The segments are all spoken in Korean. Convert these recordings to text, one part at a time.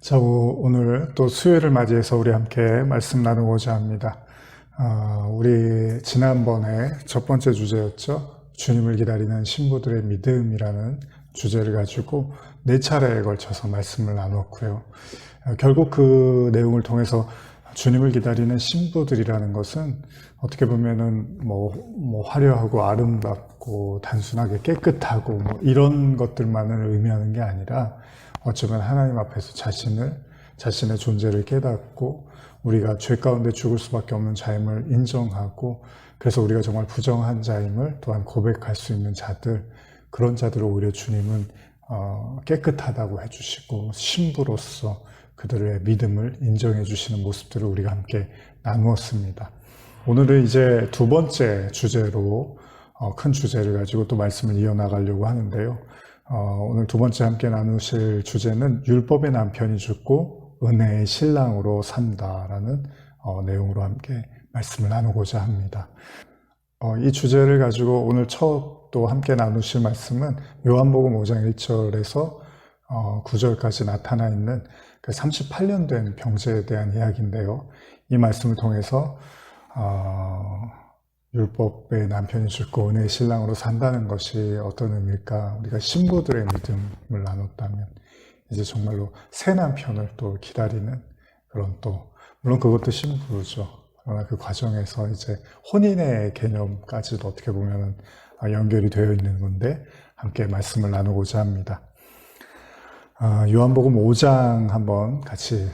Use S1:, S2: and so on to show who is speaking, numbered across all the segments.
S1: 자, 오늘 또 수요일을 맞이해서 우리 함께 말씀 나누고자 합니다. 우리 지난번에 첫 번째 주제였죠. 주님을 기다리는 신부들의 믿음이라는 주제를 가지고 4차례에 걸쳐서 말씀을 나눴고요. 결국 그 내용을 통해서 주님을 기다리는 신부들이라는 것은 어떻게 보면은 화려하고 아름답고 단순하게 깨끗하고 이런 것들만을 의미하는 게 아니라 어쩌면 하나님 앞에서 자신의 존재를 깨닫고 우리가 죄 가운데 죽을 수밖에 없는 자임을 인정하고 그래서 우리가 정말 부정한 자임을 또한 고백할 수 있는 자들, 그런 자들을 오히려 주님은 깨끗하다고 해주시고 신부로서 그들의 믿음을 인정해 주시는 모습들을 우리가 함께 나누었습니다. 오늘은 이제 두 번째 주제로 큰 주제를 가지고 또 말씀을 이어나가려고 하는데요. 오늘 두 번째 함께 나누실 주제는 율법의 남편이 죽고 은혜의 신랑으로 산다라는 내용으로 함께 말씀을 나누고자 합니다. 이 주제를 가지고 오늘 첫 또 함께 나누실 말씀은 요한복음 5장 1절에서 9절까지 나타나 있는 그 38년 된 병자에 대한 이야기인데요. 이 말씀을 통해서 율법의 남편이 죽고 은혜의 신랑으로 산다는 것이 어떤 의미일까? 우리가 신부들의 믿음을 나눴다면 이제 정말로 새 남편을 또 기다리는 그런 또 물론 그것도 신부죠. 그러나 그 과정에서 이제 혼인의 개념까지도 어떻게 보면 연결이 되어 있는 건데 함께 말씀을 나누고자 합니다. 요한복음 5장 한번 같이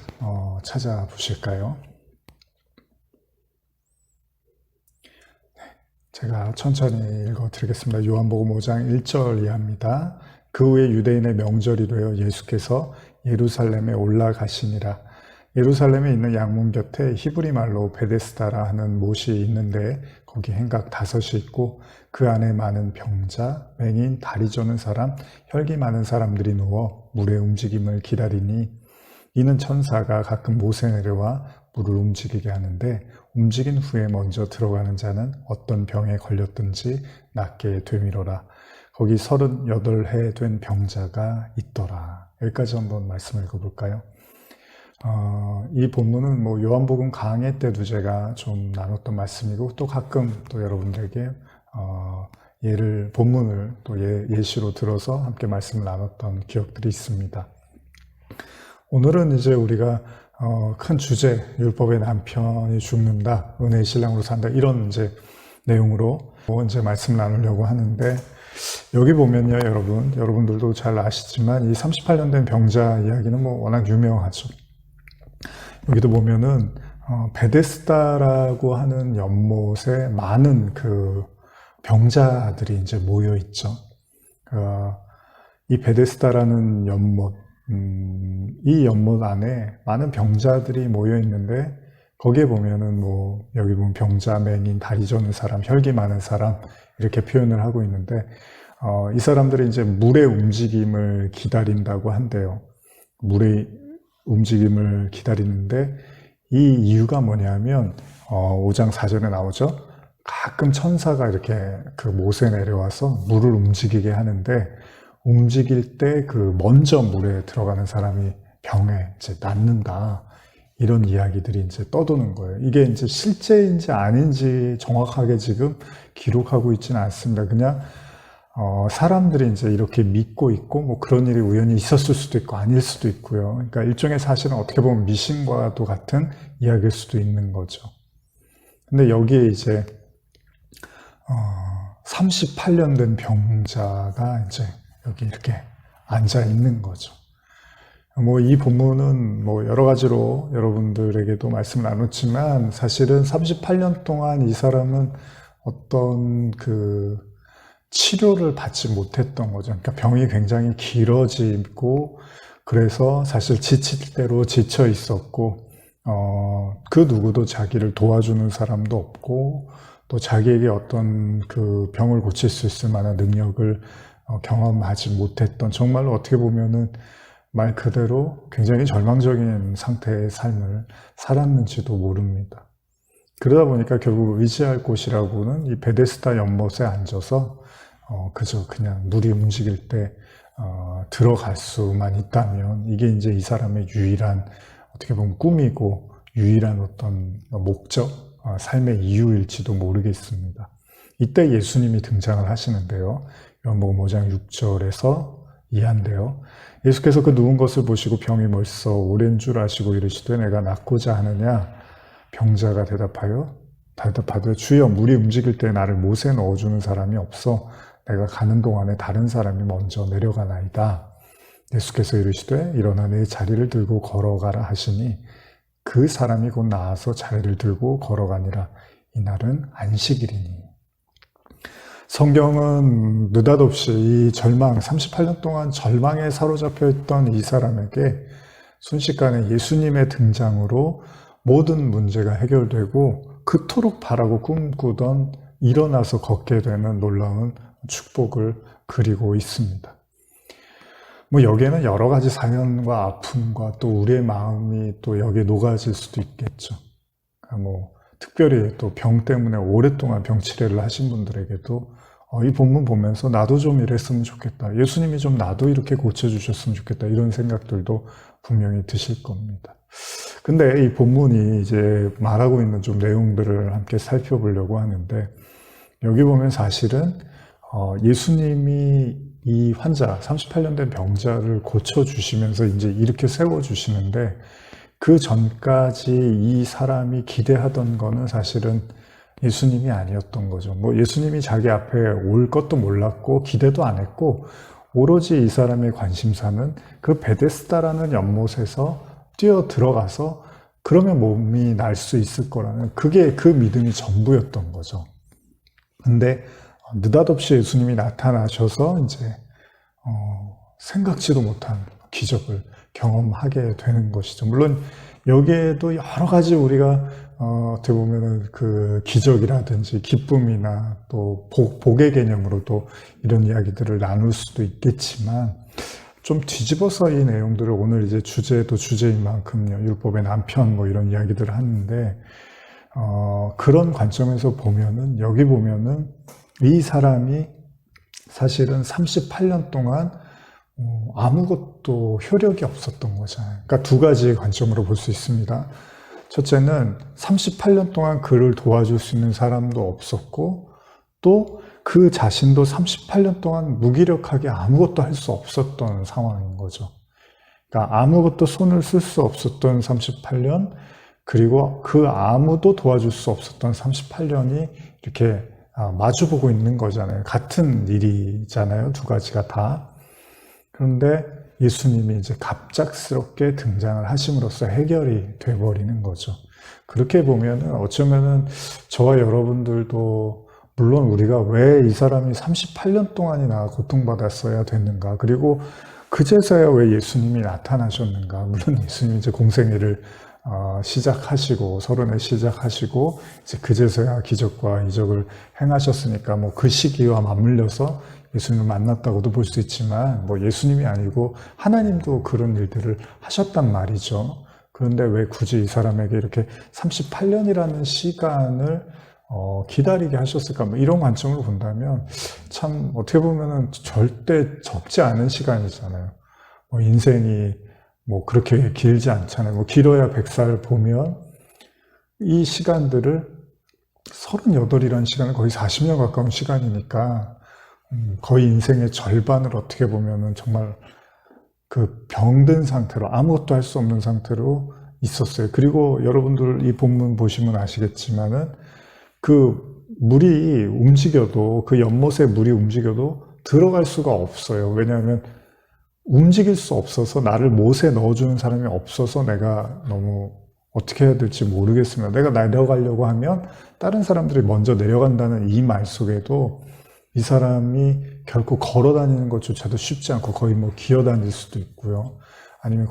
S1: 찾아보실까요? 제가 천천히 읽어드리겠습니다. 요한복음 5장 1절 이하입니다. 그 후에 유대인의 명절이 되어 예수께서 예루살렘에 올라가시니라. 예루살렘에 있는 양문 곁에 히브리 말로 베데스다라 하는 못이 있는데 거기 행각 5이 있고 그 안에 많은 병자, 맹인, 다리 저는 사람, 혈기 많은 사람들이 누워 물의 움직임을 기다리니 이는 천사가 가끔 못에 내려와 물을 움직이게 하는데 움직인 후에 먼저 들어가는 자는 어떤 병에 걸렸든지 낫게 되미로라. 거기 38해 된 병자가 있더라. 여기까지 한번 말씀을 읽어볼까요? 이 본문은 요한복음 강해 때도 제가 좀 나눴던 말씀이고 또 가끔 또 여러분들에게 본문을 또 예시로 들어서 함께 말씀을 나눴던 기억들이 있습니다. 오늘은 이제 우리가 큰 주제, 율법의 남편이 죽는다, 은혜의 신랑으로 산다, 이런 이제 내용으로 이제 말씀을 나누려고 하는데, 여기 보면요, 여러분들도 잘 아시지만, 이 38년 된 병자 이야기는 워낙 유명하죠. 여기도 보면은, 베데스다라고 하는 연못에 많은 그 병자들이 이제 모여 있죠. 이 베데스다라는 연못, 이 연못 안에 많은 병자들이 모여 있는데 거기에 보면은 여기 보면 병자, 맹인, 다리 저는 사람, 혈기 많은 사람 이렇게 표현을 하고 있는데 이 사람들이 이제 물의 움직임을 기다린다고 한대요. 물의 움직임을 기다리는데 이 이유가 뭐냐면 5장 4절에 나오죠. 가끔 천사가 이렇게 그 못에 내려와서 물을 움직이게 하는데 움직일 때 그 먼저 물에 들어가는 사람이 병에 이제 낫는다. 이런 이야기들이 이제 떠도는 거예요. 이게 이제 실제인지 아닌지 정확하게 지금 기록하고 있지는 않습니다. 그냥 사람들이 이제 이렇게 믿고 있고 그런 일이 우연히 있었을 수도 있고 아닐 수도 있고요. 그러니까 일종의 사실은 어떻게 보면 미신과도 같은 이야기일 수도 있는 거죠. 근데 여기에 이제 38년 된 병자가 이제 여기 이렇게 앉아 있는 거죠. 이 본문은 여러 가지로 여러분들에게도 말씀을 나눴지만 사실은 38년 동안 이 사람은 어떤 그 치료를 받지 못했던 거죠. 그러니까 병이 굉장히 길어지고 그래서 사실 지칠 대로 지쳐 있었고 그 누구도 자기를 도와주는 사람도 없고 또 자기에게 어떤 그 병을 고칠 수 있을 만한 능력을 경험하지 못했던 정말로 어떻게 보면은 말 그대로 굉장히 절망적인 상태의 삶을 살았는지도 모릅니다. 그러다 보니까 결국 의지할 곳이라고는 이 베데스다 연못에 앉아서 그저 그냥 물이 움직일 때 들어갈 수만 있다면 이게 이제 이 사람의 유일한 어떻게 보면 꿈이고 유일한 어떤 목적, 삶의 이유일지도 모르겠습니다. 이때 예수님이 등장을 하시는데요. 요한복음 5장 6절에서 이한데요. 예수께서 그 누운 것을 보시고 병이 벌써 오랜 줄 아시고 이르시되 내가 낫고자 하느냐? 병자가 대답하되 주여 물이 움직일 때 나를 못에 넣어주는 사람이 없어 내가 가는 동안에 다른 사람이 먼저 내려가나이다. 예수께서 이르시되 일어나 내 자리를 들고 걸어가라 하시니 그 사람이 곧 나아서 자리를 들고 걸어가니라. 이날은 안식일이니. 성경은 느닷없이 이 38년 동안 절망에 사로잡혀 있던 이 사람에게 순식간에 예수님의 등장으로 모든 문제가 해결되고 그토록 바라고 꿈꾸던 일어나서 걷게 되는 놀라운 축복을 그리고 있습니다. 여기에는 여러 가지 사연과 아픔과 또 우리의 마음이 또 여기에 녹아질 수도 있겠죠. 특별히 또 병 때문에 오랫동안 병치레를 하신 분들에게도 이 본문 보면서 나도 좀 이랬으면 좋겠다. 예수님이 좀 나도 이렇게 고쳐주셨으면 좋겠다. 이런 생각들도 분명히 드실 겁니다. 근데 이 본문이 이제 말하고 있는 좀 내용들을 함께 살펴보려고 하는데 여기 보면 사실은 예수님이 이 환자, 38년 된 병자를 고쳐주시면서 이제 이렇게 세워주시는데 그 전까지 이 사람이 기대하던 거는 사실은 예수님이 아니었던 거죠. 예수님이 자기 앞에 올 것도 몰랐고 기대도 안 했고 오로지 이 사람의 관심사는 그 베데스다라는 연못에서 뛰어 들어가서 그러면 몸이 날 수 있을 거라는 그게 그 믿음이 전부였던 거죠. 근데 느닷없이 예수님이 나타나셔서 이제 생각지도 못한 기적을 경험하게 되는 것이죠. 물론 여기에도 여러 가지 우리가 어떻게 보면은 그 기적이라든지 기쁨이나 또 복의 개념으로도 이런 이야기들을 나눌 수도 있겠지만 좀 뒤집어서 이 내용들을 오늘 이제 주제도 주제인 만큼요. 율법의 남편 이런 이야기들을 하는데 그런 관점에서 보면은 여기 보면은 이 사람이 사실은 38년 동안 아무것도 효력이 없었던 거잖아요. 그러니까 두 가지의 관점으로 볼 수 있습니다. 첫째는 38년 동안 그를 도와줄 수 있는 사람도 없었고 또 그 자신도 38년 동안 무기력하게 아무것도 할 수 없었던 상황인 거죠. 그러니까 아무것도 손을 쓸 수 없었던 38년 그리고 그 아무도 도와줄 수 없었던 38년이 이렇게 마주보고 있는 거잖아요. 같은 일이잖아요. 두 가지가 다. 그런데 예수님이 이제 갑작스럽게 등장을 하심으로써 해결이 돼버리는 거죠. 그렇게 보면은 어쩌면은 저와 여러분들도 물론 우리가 왜 이 사람이 38년 동안이나 고통받았어야 됐는가, 그리고 그제서야 왜 예수님이 나타나셨는가. 물론 예수님이 이제 공생애를 시작하시고 서른에 시작하시고 이제 그제서야 기적과 이적을 행하셨으니까 그 시기와 맞물려서 예수님을 만났다고도 볼 수 있지만 예수님이 아니고 하나님도 그런 일들을 하셨단 말이죠. 그런데 왜 굳이 이 사람에게 이렇게 38년이라는 시간을 기다리게 하셨을까? 이런 관점으로 본다면 참 어떻게 보면은 절대 적지 않은 시간이잖아요. 인생이 그렇게 길지 않잖아요. 길어야 100살 보면 이 시간들을 38이라는 시간은 거의 40년 가까운 시간이니까 거의 인생의 절반을 어떻게 보면은 정말 그 병든 상태로 아무것도 할 수 없는 상태로 있었어요. 그리고 여러분들 이 본문 보시면 아시겠지만은 그 물이 움직여도 그 연못에 물이 움직여도 들어갈 수가 없어요. 왜냐하면 움직일 수 없어서 나를 못에 넣어주는 사람이 없어서 내가 너무 어떻게 해야 될지 모르겠습니다. 내가 내려가려고 하면 다른 사람들이 먼저 내려간다는 이 말 속에도 이 사람이 결코 걸어 다니는 것조차도 쉽지 않고 거의 기어다닐 수도 있고요. 아니면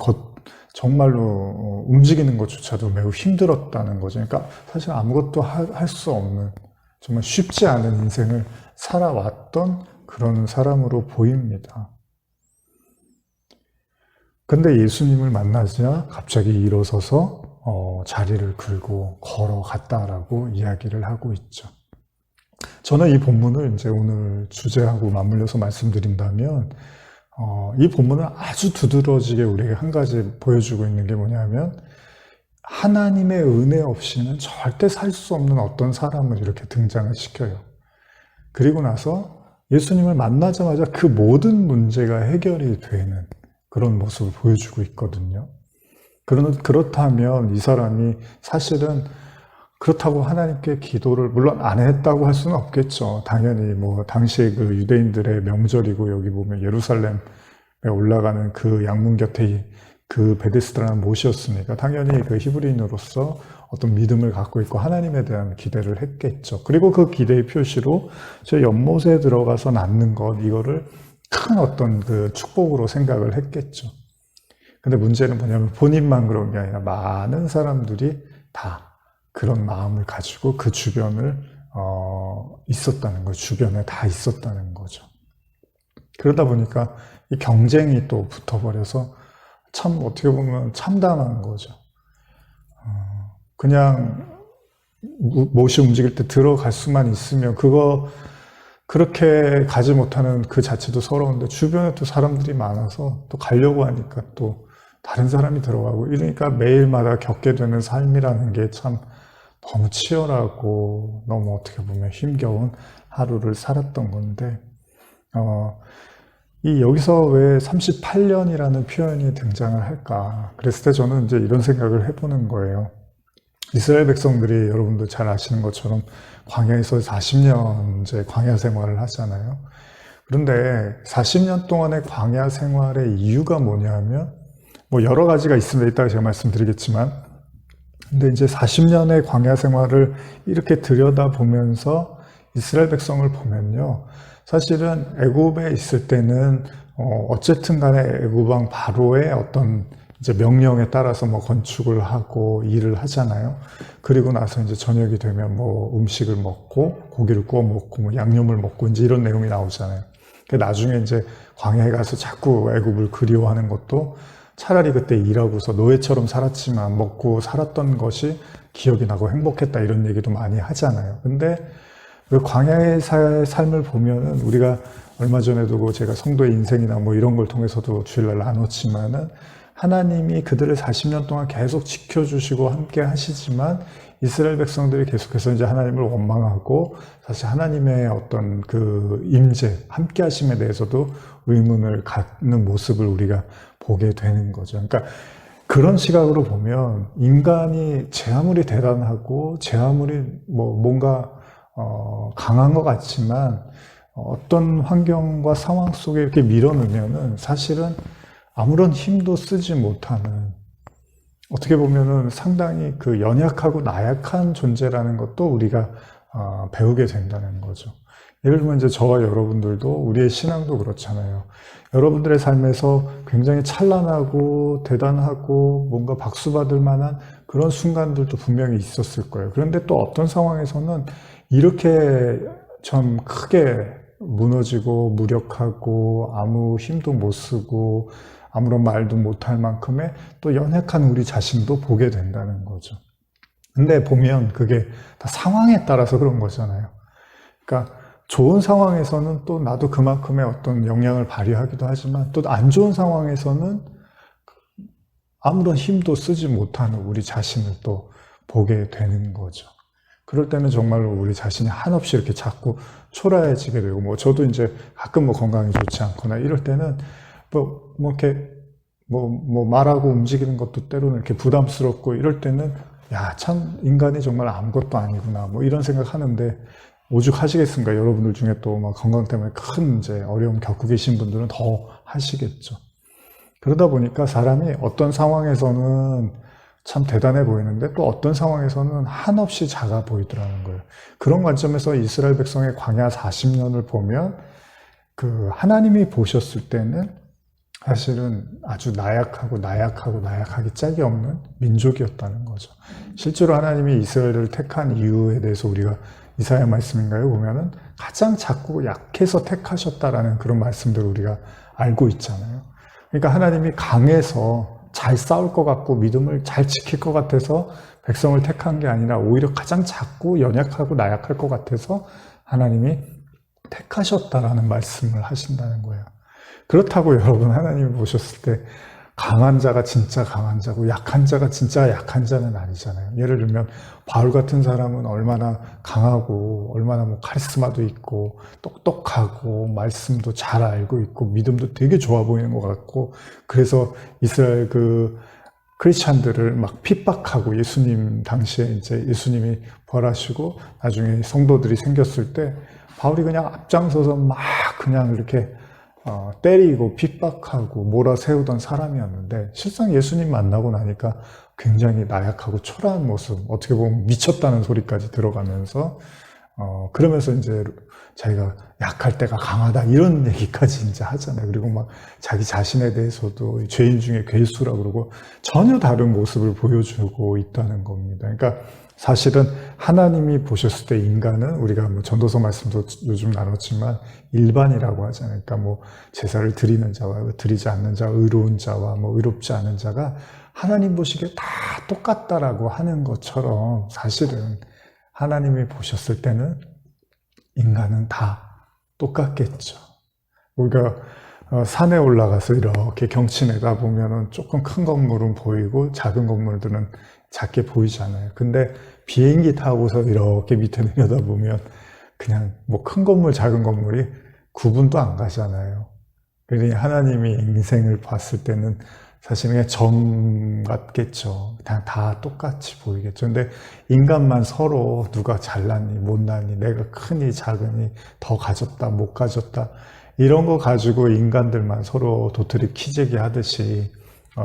S1: 정말로 움직이는 것조차도 매우 힘들었다는 거죠. 그러니까 사실 아무것도 할 수 없는 정말 쉽지 않은 인생을 살아왔던 그런 사람으로 보입니다. 근데 예수님을 만나자 갑자기 일어서서 자리를 걸고 걸어갔다라고 이야기를 하고 있죠. 저는 이 본문을 이제 오늘 주제하고 맞물려서 말씀드린다면 이 본문은 아주 두드러지게 우리에게 한 가지 보여주고 있는 게 뭐냐면 하나님의 은혜 없이는 절대 살 수 없는 어떤 사람을 이렇게 등장을 시켜요. 그리고 나서 예수님을 만나자마자 그 모든 문제가 해결이 되는 그런 모습을 보여주고 있거든요. 그렇다면 이 사람이 사실은 그렇다고 하나님께 기도를 물론 안 했다고 할 수는 없겠죠. 당연히 뭐 당시에 그 유대인들의 명절이고 여기 보면 예루살렘에 올라가는 그 양문 곁에 그 베데스다라는 못이었으니까 당연히 그 히브리인으로서 어떤 믿음을 갖고 있고 하나님에 대한 기대를 했겠죠. 그리고 그 기대의 표시로 저 연못에 들어가서 낫는 것 이거를 큰 어떤 그 축복으로 생각을 했겠죠. 근데 문제는 뭐냐면 본인만 그런 게 아니라 많은 사람들이 다 그런 마음을 가지고 그 주변을 있었다는 거죠. 주변에 다 있었다는 거죠. 그러다 보니까 이 경쟁이 또 붙어버려서 참 어떻게 보면 참담한 거죠. 그냥 못이 움직일 때 들어갈 수만 있으면 그렇게 가지 못하는 그 자체도 서러운데 주변에 또 사람들이 많아서 또 가려고 하니까 또 다른 사람이 들어가고 이러니까 매일마다 겪게 되는 삶이라는 게 참 너무 치열하고 너무 어떻게 보면 힘겨운 하루를 살았던 건데 여기서 왜 38년이라는 표현이 등장을 할까? 그랬을 때 저는 이제 이런 생각을 해보는 거예요. 이스라엘 백성들이 여러분도 잘 아시는 것처럼 광야에서 40년 이제 광야 생활을 하잖아요. 그런데 40년 동안의 광야 생활의 이유가 뭐냐면 뭐 여러 가지가 있습니다. 이따가 제가 말씀드리겠지만 근데 이제 40년의 광야 생활을 이렇게 들여다보면서 이스라엘 백성을 보면요. 사실은 애굽에 있을 때는 어쨌든 간에 애굽 왕 바로의 어떤 이제 명령에 따라서 뭐 건축을 하고 일을 하잖아요. 그리고 나서 이제 저녁이 되면 뭐 음식을 먹고 고기를 구워 먹고 뭐 양념을 먹고 이제 이런 내용이 나오잖아요. 나중에 이제 광야에 가서 자꾸 애굽을 그리워하는 것도 차라리 그때 일하고서 노예처럼 살았지만 먹고 살았던 것이 기억이 나고 행복했다 이런 얘기도 많이 하잖아요. 근데 그 광야의 삶을 보면은 우리가 얼마 전에도 제가 성도의 인생이나 뭐 이런 걸 통해서도 주일날 나눴지만은 하나님이 그들을 40년 동안 계속 지켜주시고 함께 하시지만 이스라엘 백성들이 계속해서 이제 하나님을 원망하고 사실 하나님의 어떤 그 임재, 함께 하심에 대해서도 의문을 갖는 모습을 우리가 보게 되는 거죠. 그러니까 그런 시각으로 보면 인간이 제 아무리 대단하고 제 아무리 뭐 뭔가 강한 것 같지만 어떤 환경과 상황 속에 이렇게 밀어넣으면은 사실은 아무런 힘도 쓰지 못하는 어떻게 보면은 상당히 그 연약하고 나약한 존재라는 것도 우리가 배우게 된다는 거죠. 예를 들면 이제 저와 여러분들도 우리의 신앙도 그렇잖아요. 여러분들의 삶에서 굉장히 찬란하고 대단하고 뭔가 박수 받을 만한 그런 순간들도 분명히 있었을 거예요. 그런데 또 어떤 상황에서는 이렇게 좀 크게 무너지고 무력하고 아무 힘도 못 쓰고 아무런 말도 못할 만큼의 또 연약한 우리 자신도 보게 된다는 거죠. 근데 보면 그게 다 상황에 따라서 그런 거잖아요. 그러니까 좋은 상황에서는 또 나도 그만큼의 어떤 영향을 발휘하기도 하지만 또 안 좋은 상황에서는 아무런 힘도 쓰지 못하는 우리 자신을 또 보게 되는 거죠. 그럴 때는 정말로 우리 자신이 한없이 이렇게 자꾸 초라해지게 되고, 뭐 저도 이제 가끔 뭐 건강이 좋지 않거나 이럴 때는 이렇게 말하고 움직이는 것도 때로는 이렇게 부담스럽고 이럴 때는 야, 참 인간이 정말 아무것도 아니구나 뭐 이런 생각 하는데 오죽하시겠습니까? 여러분들 중에 또 막 건강 때문에 큰 이제 어려움 겪고 계신 분들은 더 하시겠죠. 그러다 보니까 사람이 어떤 상황에서는 참 대단해 보이는데 또 어떤 상황에서는 한없이 작아 보이더라는 거예요. 그런 관점에서 이스라엘 백성의 광야 40년을 보면 그 하나님이 보셨을 때는 사실은 아주 나약하기 짝이 없는 민족이었다는 거죠. 실제로 하나님이 이스라엘을 택한 이유에 대해서 우리가 이사야 말씀인가요? 보면은 가장 작고 약해서 택하셨다라는 그런 말씀들을 우리가 알고 있잖아요. 그러니까 하나님이 강해서 잘 싸울 것 같고 믿음을 잘 지킬 것 같아서 백성을 택한 게 아니라 오히려 가장 작고 연약하고 나약할 것 같아서 하나님이 택하셨다라는 말씀을 하신다는 거예요. 그렇다고 여러분 하나님을 보셨을 때 강한 자가 진짜 강한 자고 약한 자가 진짜 약한 자는 아니잖아요. 예를 들면 바울 같은 사람은 얼마나 강하고 얼마나 뭐 카리스마도 있고 똑똑하고 말씀도 잘 알고 있고 믿음도 되게 좋아 보이는 것 같고, 그래서 이스라엘 그 크리스찬들을 막 핍박하고, 예수님 당시에 이제 예수님이 부활하시고 나중에 성도들이 생겼을 때 바울이 그냥 앞장서서 막 그냥 이렇게 때리고 핍박하고 몰아세우던 사람이었는데, 실상 예수님 만나고 나니까 굉장히 나약하고 초라한 모습, 어떻게 보면 미쳤다는 소리까지 들어가면서 그러면서 이제 자기가 약할 때가 강하다 이런 얘기까지 이제 하잖아요. 그리고 막 자기 자신에 대해서도 죄인 중에 괴수라 그러고 전혀 다른 모습을 보여주고 있다는 겁니다. 그러니까 사실은 하나님이 보셨을 때 인간은, 우리가 뭐 전도서 말씀도 요즘 나눴지만 일반이라고 하잖아요. 그러니까 뭐 제사를 드리는 자와 드리지 않는 자, 의로운 자와 뭐 의롭지 않은 자가 하나님 보시기에 다 똑같다라고 하는 것처럼, 사실은 하나님이 보셨을 때는 인간은 다 똑같겠죠. 우리가 산에 올라가서 이렇게 경치 내다 보면은 조금 큰 건물은 보이고 작은 건물들은 작게 보이잖아요. 근데 비행기 타고서 이렇게 밑에 내려다보면 그냥 뭐 큰 건물 작은 건물이 구분도 안 가잖아요. 그러니 하나님이 인생을 봤을 때는 사실은 그냥 점 같겠죠. 그냥 다 똑같이 보이겠죠. 근데 인간만 서로 누가 잘났니 못났니, 내가 크니 작으니, 더 가졌다 못 가졌다, 이런 거 가지고 인간들만 서로 도토리 키재기 하듯이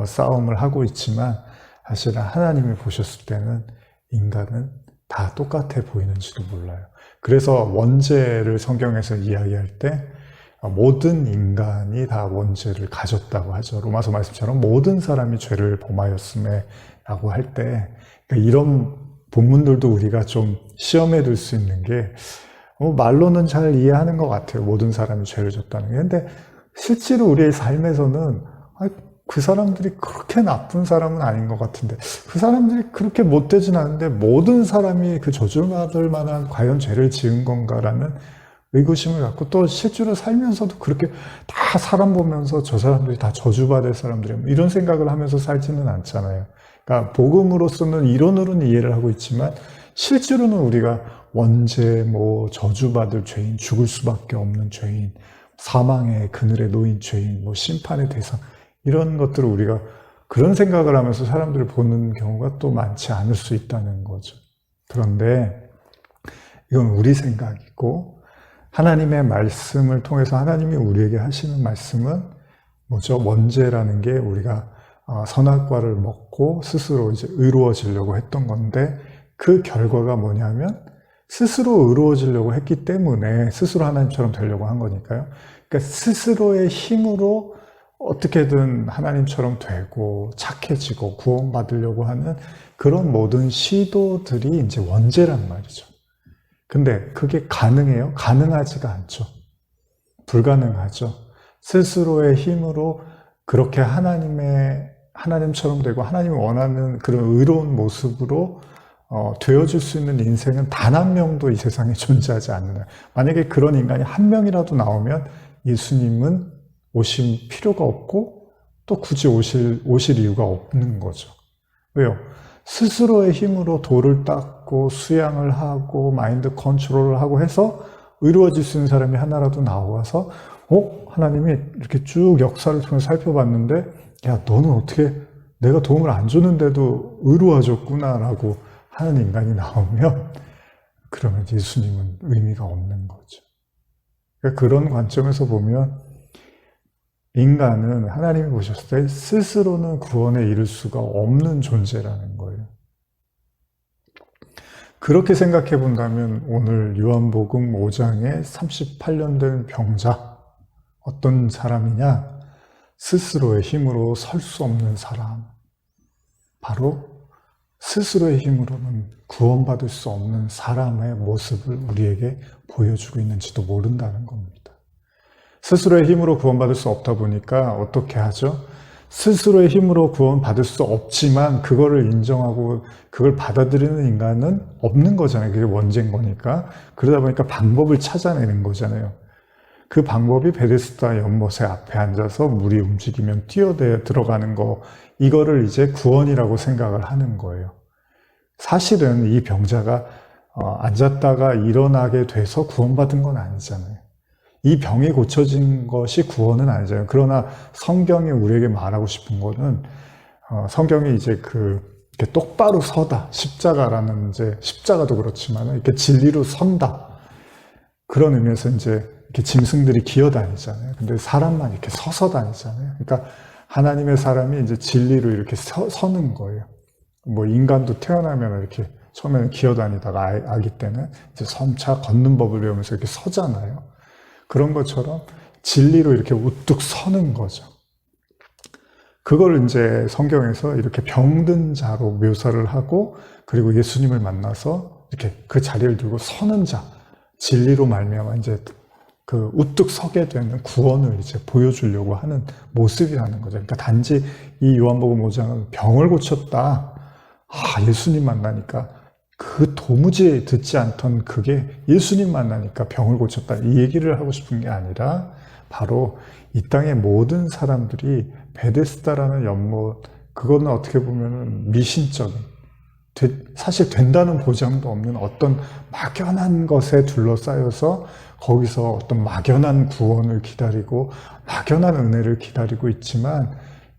S1: 싸움을 하고 있지만, 사실은 하나님이 보셨을 때는 인간은 다 똑같아 보이는지도 몰라요. 그래서 원죄를 성경에서 이야기할 때 모든 인간이 다 원죄를 가졌다고 하죠. 로마서 말씀처럼 모든 사람이 죄를 범하였음에 라고 할 때, 그러니까 이런 본문들도 우리가 좀 시험에 들 수 있는 게, 말로는 잘 이해하는 것 같아요. 모든 사람이 죄를 졌다는 게. 근데 실제로 우리의 삶에서는 그 사람들이 그렇게 나쁜 사람은 아닌 것 같은데, 그 사람들이 그렇게 못되진 않은데 모든 사람이 그 저주를 받을 만한 과연 죄를 지은 건가라는 의구심을 갖고, 또 실제로 살면서도 그렇게 다 사람 보면서 저 사람들이 다 저주받을 사람들이야 이런 생각을 하면서 살지는 않잖아요. 그러니까 복음으로서는 이론으로는 이해를 하고 있지만 실제로는 우리가 원죄, 뭐 저주받을 죄인, 죽을 수밖에 없는 죄인, 사망의 그늘에 놓인 죄인, 뭐 심판의 대상, 이런 것들을 우리가 그런 생각을 하면서 사람들을 보는 경우가 또 많지 않을 수 있다는 거죠. 그런데 이건 우리 생각이고, 하나님의 말씀을 통해서 하나님이 우리에게 하시는 말씀은 뭐죠? 원죄라는 게 우리가 선악과를 먹고 스스로 이제 의로워지려고 했던 건데, 그 결과가 뭐냐면 스스로 의로워지려고 했기 때문에 스스로 하나님처럼 되려고 한 거니까요. 그러니까 스스로의 힘으로 어떻게든 하나님처럼 되고 착해지고 구원받으려고 하는 그런 모든 시도들이 이제 원죄란 말이죠. 근데 그게 가능해요? 가능하지가 않죠. 불가능하죠. 스스로의 힘으로 그렇게 하나님처럼 되고 하나님이 원하는 그런 의로운 모습으로 되어줄 수 있는 인생은 단 한 명도 이 세상에 존재하지 않는. 만약에 그런 인간이 한 명이라도 나오면 예수님은 오실 필요가 없고 또 굳이 오실 이유가 없는 거죠. 왜요? 스스로의 힘으로 돌을 닦고 수양을 하고 마인드 컨트롤을 하고 해서 의로워질 수 있는 사람이 하나라도 나와서 하나님이 이렇게 쭉 역사를 통해서 살펴봤는데, 야, 너는 어떻게 내가 도움을 안 줬는데도 의로워졌구나 라고 하는 인간이 나오면, 그러면 예수님은 의미가 없는 거죠. 그러니까 그런 관점에서 보면 인간은 하나님이 보셨을 때 스스로는 구원에 이를 수가 없는 존재라는 거예요. 그렇게 생각해 본다면 오늘 요한복음 5장에 38년 된 병자, 어떤 사람이냐? 스스로의 힘으로 설 수 없는 사람. 바로 스스로의 힘으로는 구원받을 수 없는 사람의 모습을 우리에게 보여주고 있는지도 모른다는 겁니다. 스스로의 힘으로 구원받을 수 없다 보니까 어떻게 하죠? 스스로의 힘으로 구원받을 수 없지만 그거를 인정하고 그걸 받아들이는 인간은 없는 거잖아요. 그게 원죄인 거니까. 그러다 보니까 방법을 찾아내는 거잖아요. 그 방법이 베데스다 연못의 앞에 앉아서 물이 움직이면 들어가는 거, 이거를 이제 구원이라고 생각을 하는 거예요. 사실은 이 병자가 앉았다가 일어나게 돼서 구원받은 건 아니잖아요. 이 병이 고쳐진 것이 구원은 아니잖아요. 그러나 성경이 우리에게 말하고 싶은 거는 성경이 이제 이렇게 똑바로 서다, 십자가라는 이제 십자가도 그렇지만 이렇게 진리로 선다, 그런 의미에서 이제 이렇게 짐승들이 기어다니잖아요. 근데 사람만 이렇게 서서 다니잖아요. 그러니까 하나님의 사람이 이제 진리로 이렇게 서는 거예요. 뭐 인간도 태어나면 이렇게 처음에는 기어다니다가 아기 때는 이제 점차 걷는 법을 배우면서 이렇게 서잖아요. 그런 것처럼 진리로 이렇게 우뚝 서는 거죠. 그걸 이제 성경에서 이렇게 병든 자로 묘사를 하고, 그리고 예수님을 만나서 이렇게 그 자리를 들고 서는 자, 진리로 말미암아 이제 그 우뚝 서게 되는 구원을 이제 보여주려고 하는 모습이라는 거죠. 그러니까 단지 이 요한복음 5장은 병을 고쳤다, 예수님 만나니까 그 도무지 듣지 않던 그게 예수님 만나니까 병을 고쳤다, 이 얘기를 하고 싶은 게 아니라 바로 이 땅의 모든 사람들이 베데스다라는 연못, 그거는 어떻게 보면 미신적인, 사실 된다는 보장도 없는 어떤 막연한 것에 둘러싸여서 거기서 어떤 막연한 구원을 기다리고 막연한 은혜를 기다리고 있지만,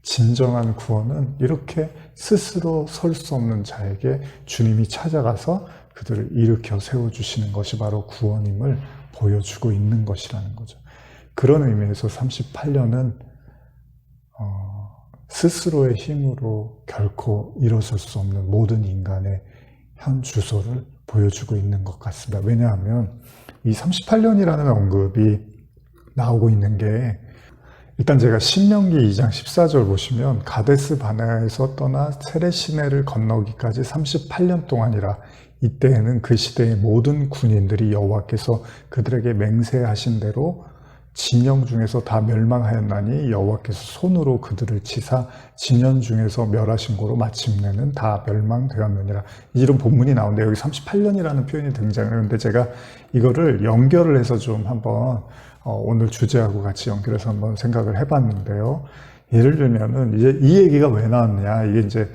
S1: 진정한 구원은 이렇게 스스로 설 수 없는 자에게 주님이 찾아가서 그들을 일으켜 세워주시는 것이 바로 구원임을 보여주고 있는 것이라는 거죠. 그런 의미에서 38년은 스스로의 힘으로 결코 일어설 수 없는 모든 인간의 현 주소를 보여주고 있는 것 같습니다. 왜냐하면 이 38년이라는 언급이 나오고 있는 게, 일단 제가 신명기 2장 14절 보시면 가데스 바네아에서 떠나 세레 시내를 건너기까지 38년 동안이라, 이때에는 그 시대의 모든 군인들이 여호와께서 그들에게 맹세하신 대로 진영 중에서 다 멸망하였나니 여호와께서 손으로 그들을 치사 진영 중에서 멸하신 고로 마침내는 다 멸망되었느니라. 이런 본문이 나오는데 여기 38년이라는 표현이 등장을 하는데, 제가 이거를 연결을 해서 좀 한번 오늘 주제하고 같이 연결해서 한번 생각을 해봤는데요. 예를 들면은 이제 이 얘기가 왜 나왔냐, 이게 이제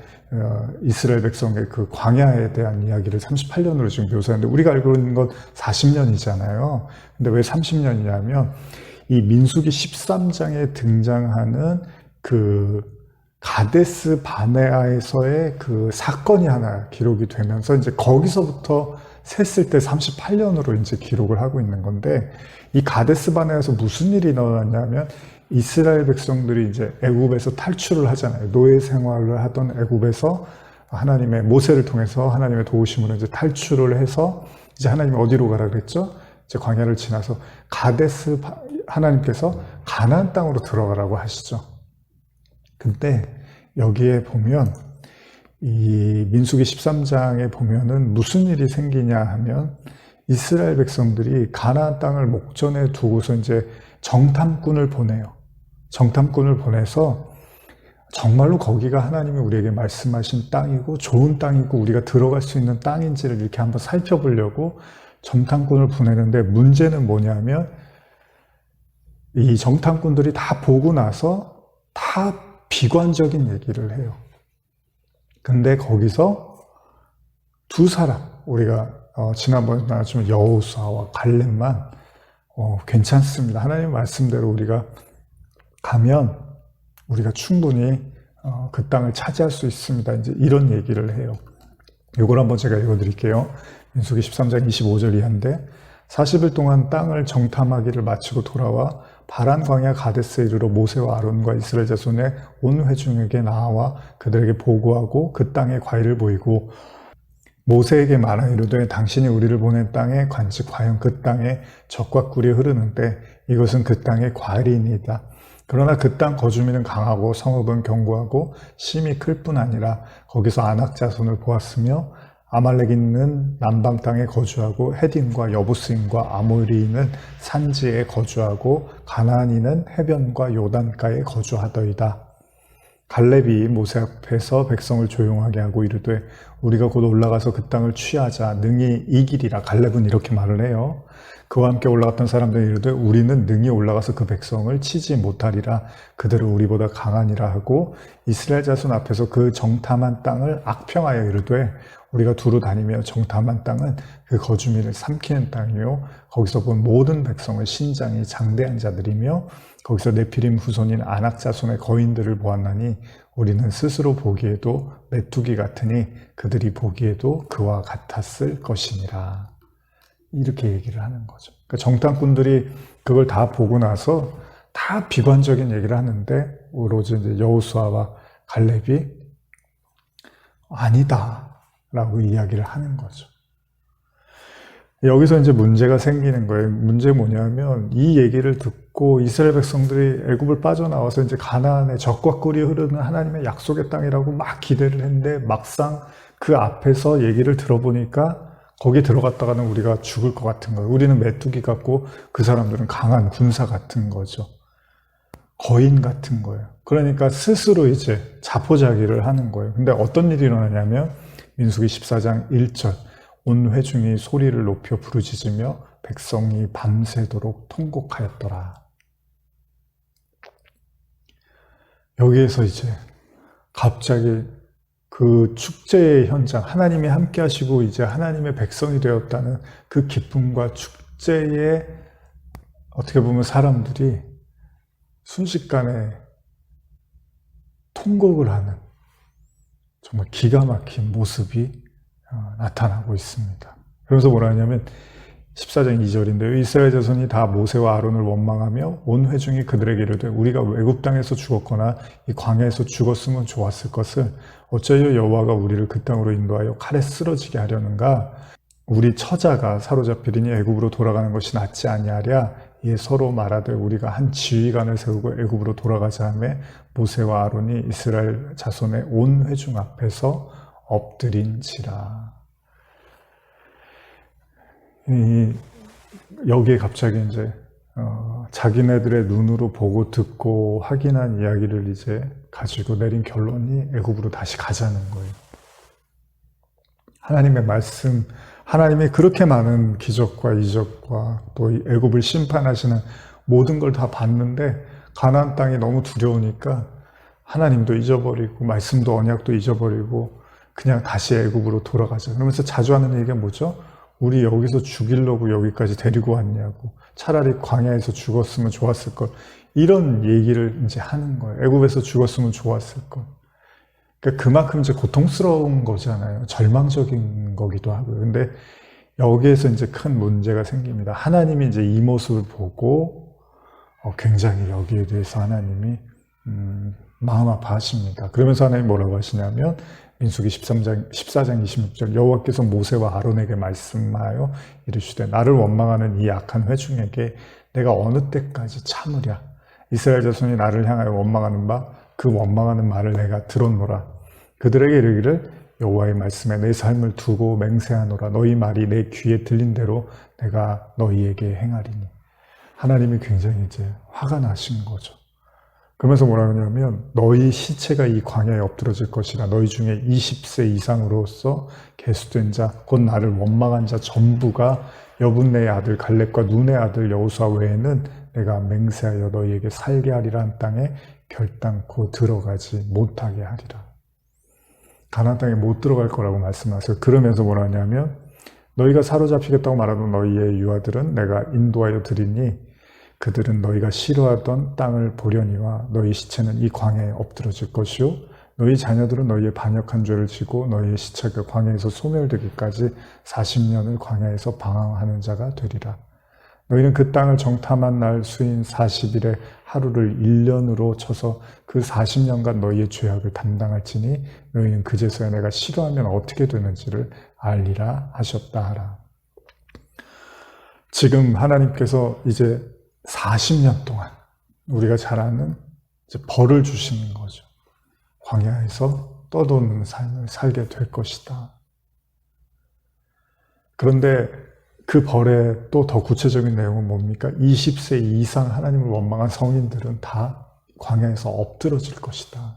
S1: 이스라엘 백성의 그 광야에 대한 이야기를 38년으로 지금 묘사했는데, 우리가 알고 있는 건 40년이잖아요. 근데 왜 30년이냐면 이 민수기 13장에 등장하는 그 가데스 바네아에서의 그 사건이 하나 기록이 되면서 이제 거기서부터 셌을 때 38년으로 이제 기록을 하고 있는 건데, 이 가데스 바네아에서 무슨 일이 일어났냐면 이스라엘 백성들이 이제 애굽에서 탈출을 하잖아요. 노예 생활을 하던 애굽에서 하나님의 모세를 통해서 하나님의 도우심으로 이제 탈출을 해서 이제 하나님이 어디로 가라 그랬죠? 이제 광야를 지나서 하나님께서 가나안 땅으로 들어가라고 하시죠. 근데 여기에 보면 이 민수기 13장에 보면은 무슨 일이 생기냐 하면, 이스라엘 백성들이 가나안 땅을 목전에 두고서 이제 정탐꾼을 보내요. 정탐꾼을 보내서 정말로 거기가 하나님이 우리에게 말씀하신 땅이고 좋은 땅이고 우리가 들어갈 수 있는 땅인지를 이렇게 한번 살펴보려고 정탐꾼을 보내는데, 문제는 뭐냐면 이 정탐꾼들이 다 보고 나서 다 비관적인 얘기를 해요. 근데 거기서 두 사람, 우리가 지난번에 나왔지만 여호수아와 갈렙만 괜찮습니다. 하나님 말씀대로 우리가 가면 우리가 충분히 그 땅을 차지할 수 있습니다. 이제 이런 얘기를 해요. 이걸 한번 제가 읽어드릴게요. 민수기 13장 25절 이하인데, 40일 동안 땅을 정탐하기를 마치고 돌아와 바란 광야 가데스에 이르러 모세와 아론과 이스라엘 자손의 온 회중에게 나와 그들에게 보고하고 그 땅의 과일을 보이고, 모세에게 말하 이르되 당신이 우리를 보낸 땅에 관측 과연 그 땅에 젖과 꿀이 흐르는데 이것은 그 땅의 과일이니이다. 그러나 그 땅 거주민은 강하고 성읍은 견고하고 심이 클 뿐 아니라 거기서 아낙 자손을 보았으며 아말렉인은 남방 땅에 거주하고 헤딘과 여부스인과 아모리인은 산지에 거주하고 가나안인은 해변과 요단가에 거주하더이다. 갈렙이 모세 앞에서 백성을 조용하게 하고 이르되 우리가 곧 올라가서 그 땅을 취하자 능히 이기리라. 갈렙은 이렇게 말을 해요. 그와 함께 올라갔던 사람들이 이르되 우리는 능히 올라가서 그 백성을 치지 못하리라. 그들은 우리보다 강하니라 하고 이스라엘 자손 앞에서 그 정탐한 땅을 악평하여 이르되 우리가 두루 다니며 정탐한 땅은 그 거주민을 삼키는 땅이요 거기서 본 모든 백성을 신장이 장대한 자들이며 거기서 네피림 후손인 아낙 자손의 거인들을 보았나니 우리는 스스로 보기에도 메뚜기 같으니 그들이 보기에도 그와 같았을 것이니라. 이렇게 얘기를 하는 거죠. 그러니까 정탐꾼들이 그걸 다 보고 나서 다 비관적인 얘기를 하는데 오로지 이제 여호수아와 갈렙이 아니다라고 이야기를 하는 거죠. 여기서 이제 문제가 생기는 거예요. 문제 뭐냐면 이 얘기를 듣고 이스라엘 백성들이 애굽을 빠져나와서 이제 가나안의 적과 꿀이 흐르는 하나님의 약속의 땅이라고 막 기대를 했는데 막상 그 앞에서 얘기를 들어보니까 거기 들어갔다가는 우리가 죽을 것 같은 거예요. 우리는 메뚜기 같고 그 사람들은 강한 군사 같은 거죠. 거인 같은 거예요. 그러니까 스스로 이제 자포자기를 하는 거예요. 근데 어떤 일이 일어나냐면 민수기 14장 1절 온 회중이 소리를 높여 부르짖으며 백성이 밤새도록 통곡하였더라. 여기에서 이제 갑자기 그 축제의 현장, 하나님이 함께 하시고 이제 하나님의 백성이 되었다는 그 기쁨과 축제에 어떻게 보면 사람들이 순식간에 통곡을 하는 정말 기가 막힌 모습이 나타나고 있습니다. 그래서 뭐라 하냐면 14장 2절인데요. 이스라엘 자손이 다 모세와 아론을 원망하며 온 회중이 그들에게 이르되 우리가 외국 땅에서 죽었거나 이 광야에서 죽었으면 좋았을 것을 어찌하여 여호와가 우리를 그 땅으로 인도하여 칼에 쓰러지게 하려는가? 우리 처자가 사로잡히리니 애굽으로 돌아가는 것이 낫지 아니하랴? 이에 서로 말하되 우리가 한 지휘관을 세우고 애굽으로 돌아가자 하매 모세와 아론이 이스라엘 자손의 온 회중 앞에서 엎드린지라. 여기에 갑자기 이제 자기네들의 눈으로 보고 듣고 확인한 이야기를 이제 가지고 내린 결론이 애굽으로 다시 가자는 거예요. 하나님의 말씀, 하나님이 그렇게 많은 기적과 이적과 또 애굽을 심판하시는 모든 걸 다 봤는데 가나안 땅이 너무 두려우니까 하나님도 잊어버리고 말씀도 언약도 잊어버리고 그냥 다시 애굽으로 돌아가자. 그러면서 자주 하는 얘기가 뭐죠? 우리 여기서 죽이려고 여기까지 데리고 왔냐고. 차라리 광야에서 죽었으면 좋았을 걸. 이런 얘기를 이제 하는 거예요. 애굽에서 죽었으면 좋았을 걸. 그러니까 그만큼 이제 고통스러운 거잖아요. 절망적인 거기도 하고요. 근데 여기에서 이제 큰 문제가 생깁니다. 하나님이 이제 이 모습을 보고 굉장히 여기에 대해서 하나님이 마음 아파하십니다. 그러면서 하나님이 뭐라고 하시냐면 민수기 14장 26절 여호와께서 모세와 아론에게 말씀하여 이르시되 나를 원망하는 이 악한 회중에게 내가 어느 때까지 참으랴. 이스라엘 자손이 나를 향하여 원망하는 바 그 원망하는 말을 내가 들었노라. 그들에게 이르기를 여호와의 말씀에 내 삶을 두고 맹세하노라. 너희 말이 내 귀에 들린 대로 내가 너희에게 행하리니. 하나님이 굉장히 이제 화가 나신 거죠. 그러면서 뭐라 하냐면 너희 시체가 이 광야에 엎드러질 것이라. 너희 중에 20세 이상으로서 계수된 자 곧 나를 원망한 자 전부가 여분네의 아들 갈렙과 눈의 아들 여호수아 외에는 내가 맹세하여 너희에게 살게 하리라 한 땅에 결단코 들어가지 못하게 하리라. 가나안 땅에 못 들어갈 거라고 말씀하세요. 그러면서 뭐라 하냐면 너희가 사로잡히겠다고 말하던 너희의 유아들은 내가 인도하여 드리니 그들은 너희가 싫어하던 땅을 보려니와 너희 시체는 이 광야에 엎드러질 것이요 너희 자녀들은 너희의 반역한 죄를 지고 너희의 시체가 광야에서 소멸되기까지 40년을 광야에서 방황하는 자가 되리라. 너희는 그 땅을 정탐한 날 수인 40일의 하루를 1년으로 쳐서 그 40년간 너희의 죄악을 담당할지니 너희는 그제서야 내가 싫어하면 어떻게 되는지를 알리라 하셨다 하라. 지금 하나님께서 이제 40년 동안 우리가 잘 아는 이제 벌을 주시는 거죠. 광야에서 떠도는 삶을 살게 될 것이다. 그런데 그 벌의 또 더 구체적인 내용은 뭡니까? 20세 이상 하나님을 원망한 성인들은 다 광야에서 엎드러질 것이다.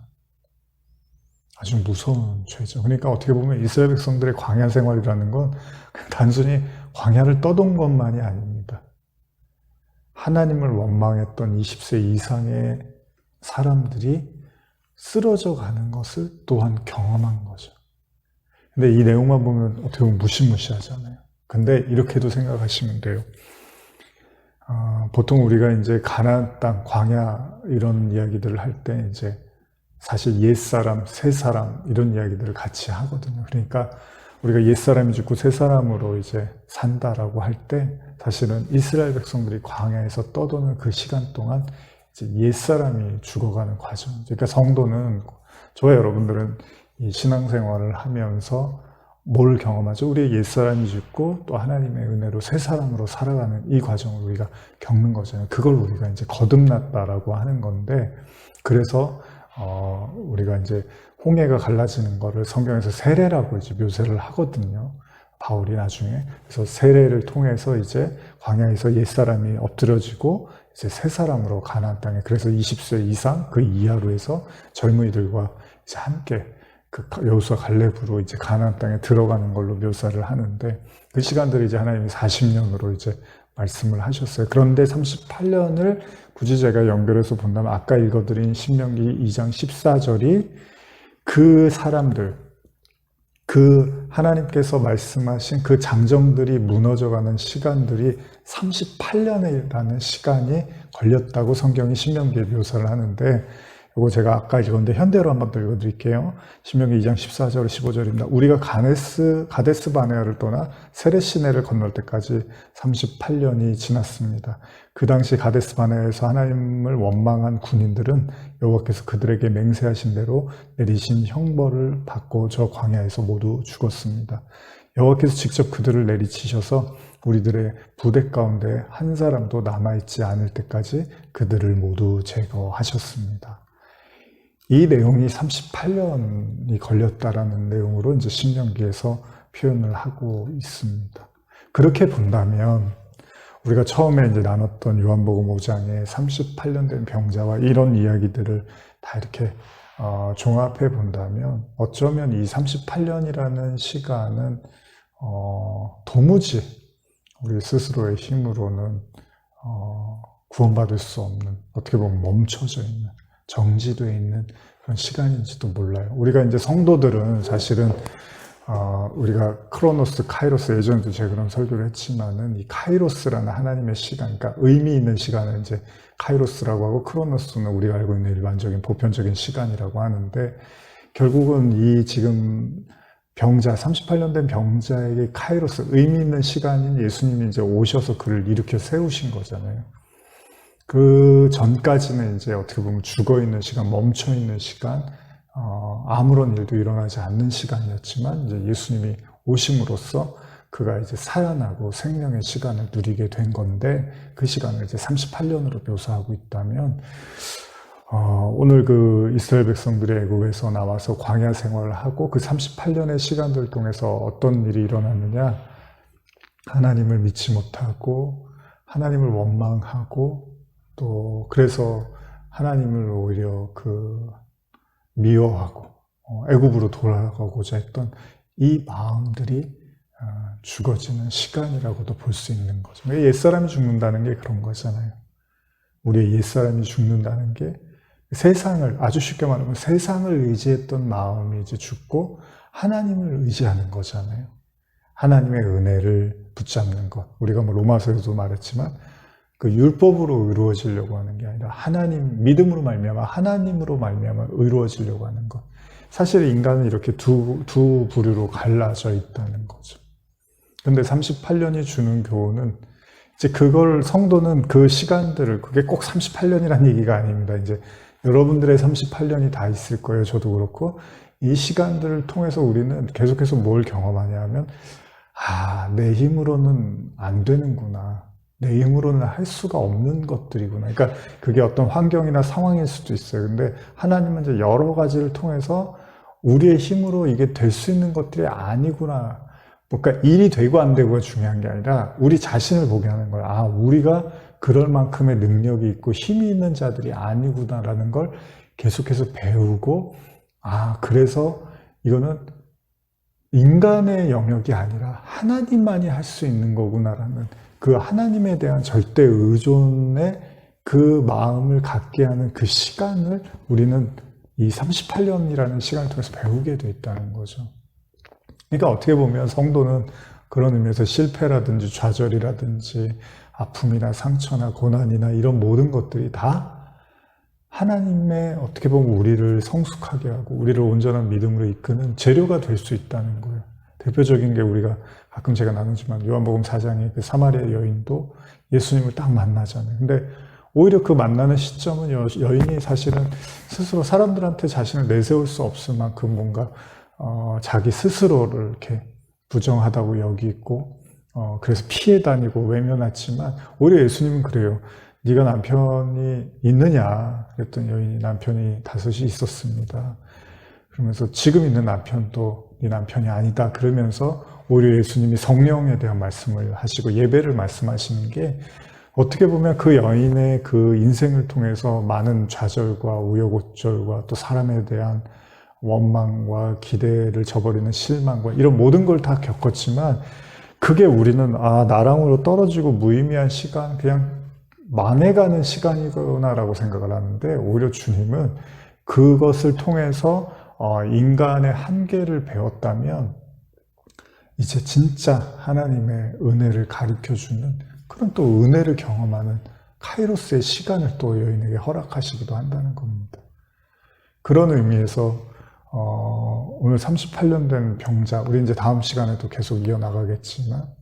S1: 아주 무서운 죄죠. 그러니까 어떻게 보면 이스라엘 백성들의 광야 생활이라는 건 단순히 광야를 떠돈 것만이 아닙니다. 하나님을 원망했던 20세 이상의 사람들이 쓰러져 가는 것을 또한 경험한 거죠. 근데 이 내용만 보면 어떻게 보면 무시무시하잖아요. 근데 이렇게도 생각하시면 돼요. 보통 우리가 이제 가나안 땅, 광야 이런 이야기들을 할 때 이제 사실 옛사람, 새사람 이런 이야기들을 같이 하거든요. 그러니까 우리가 옛사람이 죽고 새사람으로 이제 산다라고 할 때 사실은 이스라엘 백성들이 광야에서 떠도는 그 시간 동안 이제 옛사람이 죽어가는 과정. 그러니까 성도는, 저와 여러분들은 이 신앙생활을 하면서 뭘 경험하죠? 우리의 옛사람이 죽고 또 하나님의 은혜로 새 사람으로 살아가는 이 과정을 우리가 겪는 거잖아요. 그걸 우리가 이제 거듭났다라고 하는 건데, 그래서 우리가 이제 홍해가 갈라지는 거를 성경에서 세례라고 이제 묘사를 하거든요. 바울이 나중에. 그래서 세례를 통해서 이제 광야에서 옛사람이 엎드려지고 이제 새 사람으로 가나안 땅에, 그래서 20세 이상 그 이하로 해서 젊은이들과 이제 함께 그 여호수아 갈렙으로 이제 가나안 땅에 들어가는 걸로 묘사를 하는데, 그 시간들이 이제 하나님이 40년으로 이제 말씀을 하셨어요. 그런데 38년을 굳이 제가 연결해서 본다면 아까 읽어드린 신명기 2장 14절이 그 사람들, 그 하나님께서 말씀하신 그 장정들이 무너져가는 시간들이 38년이라는 시간이 걸렸다고 성경이 신명기에 묘사를 하는데, 이거 제가 아까 읽었는데 현대로 한번 더 읽어드릴게요. 신명기 2장 14절 15절입니다. 우리가 가데스 바네아를 떠나 세렛 시내를 건널 때까지 38년이 지났습니다. 그 당시 가데스 바네아에서 하나님을 원망한 군인들은 여호와께서 그들에게 맹세하신 대로 내리신 형벌을 받고 저 광야에서 모두 죽었습니다. 여호와께서 직접 그들을 내리치셔서 우리들의 부대 가운데 한 사람도 남아있지 않을 때까지 그들을 모두 제거하셨습니다. 이 내용이 38년이 걸렸다라는 내용으로 이제 신명기에서 표현을 하고 있습니다. 그렇게 본다면 우리가 처음에 이제 나눴던 요한복음 5장에 38년 된 병자와 이런 이야기들을 다 이렇게 종합해 본다면 어쩌면 이 38년이라는 시간은 도무지 우리 스스로의 힘으로는 구원받을 수 없는, 어떻게 보면 멈춰져 있는, 정지되어 있는 그런 시간인지도 몰라요. 우리가 이제 성도들은 사실은 우리가 크로노스, 카이로스, 예전에도 제가 그런 설교를 했지만은 이 카이로스라는 하나님의 시간, 그러니까 의미 있는 시간을 이제 카이로스라고 하고, 크로노스는 우리가 알고 있는 일반적인 보편적인 시간이라고 하는데, 결국은 이 지금 병자, 38년 된 병자에게 카이로스, 의미 있는 시간인 예수님이 이제 오셔서 그를 일으켜 세우신 거잖아요. 그 전까지는 이제 어떻게 보면 죽어 있는 시간, 멈춰 있는 시간, 아무런 일도 일어나지 않는 시간이었지만 이제 예수님이 오심으로써 그가 이제 살아나고 생명의 시간을 누리게 된 건데, 그 시간을 이제 38년으로 묘사하고 있다면, 오늘 그 이스라엘 백성들이 애굽에서 나와서 광야 생활을 하고 그 38년의 시간들 통해서 어떤 일이 일어났느냐, 하나님을 믿지 못하고 하나님을 원망하고 또 그래서 하나님을 오히려 미워하고 애굽으로 돌아가고자 했던 이 마음들이 죽어지는 시간이라고도 볼 수 있는 거죠. 옛사람이 죽는다는 게 그런 거잖아요. 우리의 옛사람이 죽는다는 게 세상을, 아주 쉽게 말하면 세상을 의지했던 마음이 이제 죽고 하나님을 의지하는 거잖아요. 하나님의 은혜를 붙잡는 것. 우리가 로마서에서도 말했지만 그 율법으로 이루어지려고 하는 게 아니라 하나님, 믿음으로 말미암아 하나님으로 말미암아 이루어지려고 하는 것. 사실 인간은 이렇게 두 부류로 갈라져 있다는 거죠. 근데 38년이 주는 교훈은 이제 그걸 성도는 그 시간들을, 그게 꼭 38년이라는 얘기가 아닙니다. 이제 여러분들의 38년이 다 있을 거예요. 저도 그렇고. 이 시간들을 통해서 우리는 계속해서 뭘 경험하냐 하면, 내 힘으로는 안 되는구나. 내 힘으로는 할 수가 없는 것들이구나. 그러니까 그게 어떤 환경이나 상황일 수도 있어요. 근데 하나님은 이제 여러 가지를 통해서 우리의 힘으로 이게 될 수 있는 것들이 아니구나. 그러니까 일이 되고 안 되고가 중요한 게 아니라 우리 자신을 보게 하는 거예요. 우리가 그럴 만큼의 능력이 있고 힘이 있는 자들이 아니구나라는 걸 계속해서 배우고, 그래서 이거는 인간의 영역이 아니라 하나님만이 할 수 있는 거구나라는 그 하나님에 대한 절대 의존의 그 마음을 갖게 하는 그 시간을 우리는 이 38년이라는 시간을 통해서 배우게 돼 있다는 거죠. 그러니까 어떻게 보면 성도는 그런 의미에서 실패라든지 좌절이라든지 아픔이나 상처나 고난이나 이런 모든 것들이 다 하나님의 어떻게 보면 우리를 성숙하게 하고 우리를 온전한 믿음으로 이끄는 재료가 될 수 있다는 거예요. 대표적인 게 우리가 가끔 제가 나누지만 요한복음 4장의 그 사마리아 여인도 예수님을 딱 만나잖아요. 근데 오히려 그 만나는 시점은 여인이 사실은 스스로 사람들한테 자신을 내세울 수 없을 만큼 뭔가 자기 스스로를 이렇게 부정하다고 여기고 그래서 피해 다니고 외면했지만 오히려 예수님은 그래요. 네가 남편이 있느냐? 그랬더니 여인이 남편이 5이 있었습니다. 그러면서 지금 있는 남편도 네 남편이 아니다. 그러면서 오히려 예수님이 성령에 대한 말씀을 하시고 예배를 말씀하시는 게 어떻게 보면 그 여인의 그 인생을 통해서 많은 좌절과 우여곡절과 또 사람에 대한 원망과 기대를 저버리는 실망과 이런 모든 걸 다 겪었지만 그게 우리는 나랑으로 떨어지고 무의미한 시간, 그냥 만회가는 시간이구나라고 생각을 하는데 오히려 주님은 그것을 통해서 인간의 한계를 배웠다면 이제 진짜 하나님의 은혜를 가르쳐주는 그런 또 은혜를 경험하는 카이로스의 시간을 또 여인에게 허락하시기도 한다는 겁니다. 그런 의미에서 오늘 38년 된 병자, 우리 이제 다음 시간에도 계속 이어나가겠지만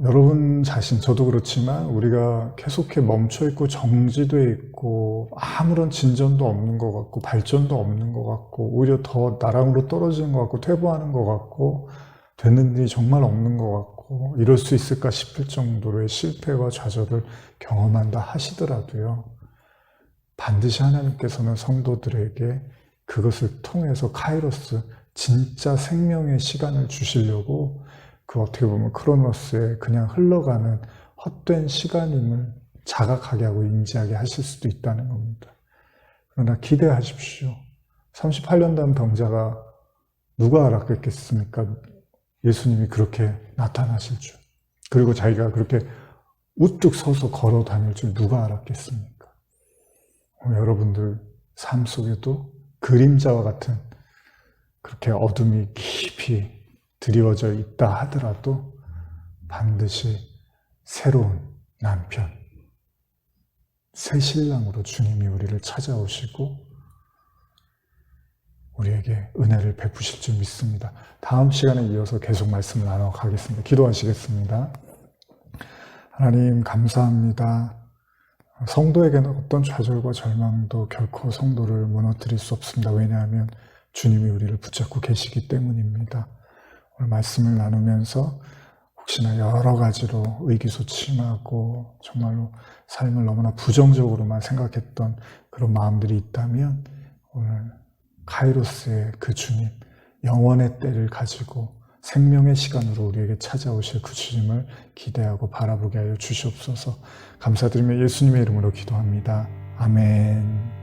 S1: 여러분 자신, 저도 그렇지만 우리가 계속해 멈춰있고 정지돼 있고 아무런 진전도 없는 것 같고 발전도 없는 것 같고 오히려 더 나랑으로 떨어지는 것 같고 퇴보하는 것 같고 되는 일이 정말 없는 것 같고 이럴 수 있을까 싶을 정도로의 실패와 좌절을 경험한다 하시더라도요. 반드시 하나님께서는 성도들에게 그것을 통해서 카이로스, 진짜 생명의 시간을 주시려고 그 어떻게 보면 크로노스에 그냥 흘러가는 헛된 시간임을 자각하게 하고 인지하게 하실 수도 있다는 겁니다. 그러나 기대하십시오. 38년 된 병자가 누가 알았겠습니까? 예수님이 그렇게 나타나실 줄. 그리고 자기가 그렇게 우뚝 서서 걸어 다닐 줄 누가 알았겠습니까? 여러분들 삶 속에도 그림자와 같은 그렇게 어둠이 깊이 드리워져 있다 하더라도 반드시 새로운 남편, 새 신랑으로 주님이 우리를 찾아오시고 우리에게 은혜를 베푸실 줄 믿습니다. 다음 시간에 이어서 계속 말씀을 나눠가겠습니다. 기도하시겠습니다. 하나님 감사합니다. 성도에게는 어떤 좌절과 절망도 결코 성도를 무너뜨릴 수 없습니다. 왜냐하면 주님이 우리를 붙잡고 계시기 때문입니다. 오늘 말씀을 나누면서 혹시나 여러 가지로 의기소침하고 정말로 삶을 너무나 부정적으로만 생각했던 그런 마음들이 있다면 오늘 카이로스의 그 주님, 영원의 때를 가지고 생명의 시간으로 우리에게 찾아오실 그 주님을 기대하고 바라보게 하여 주시옵소서. 감사드리며 예수님의 이름으로 기도합니다. 아멘.